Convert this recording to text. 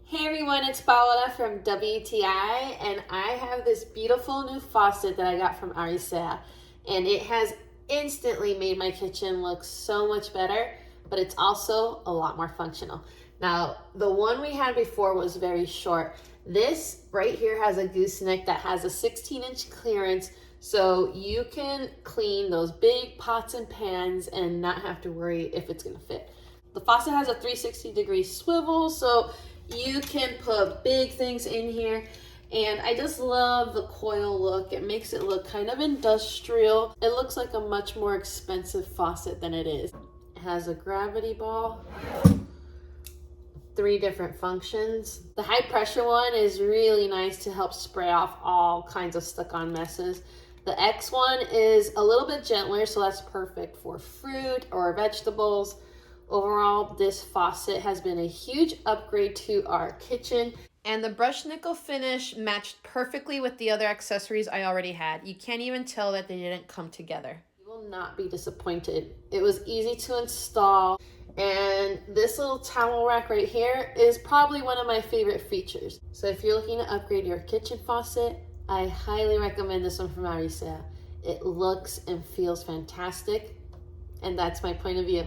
Hey everyone, it's Paola from WTI, and I have this beautiful new faucet that I got from ARRISEA, and it has instantly made my kitchen look so much better, but it's also a lot more functional. Now, the one we had before was very short. This right here has a gooseneck that has a 16-inch clearance, so you can clean those big pots and pans and not have to worry if it's gonna fit. The faucet has a 360-degree swivel, so you can put big things in here, and I just love the coil look. It makes it look kind of industrial. It looks like a much more expensive faucet than it is. It has a gravity ball, 3 different functions. The high pressure one is really nice to help spray off all kinds of stuck-on messes. The X one is a little bit gentler, so that's perfect for fruit or vegetables. Overall, this faucet has been a huge upgrade to our kitchen, and the brushed nickel finish matched perfectly with the other accessories I already had. You can't even tell that they didn't come together. You will not be disappointed. It was easy to install, and this little towel rack right here is probably one of my favorite features. So if you're looking to upgrade your kitchen faucet, I highly recommend this one from ARRISEA. It looks and feels fantastic, and that's my point of view.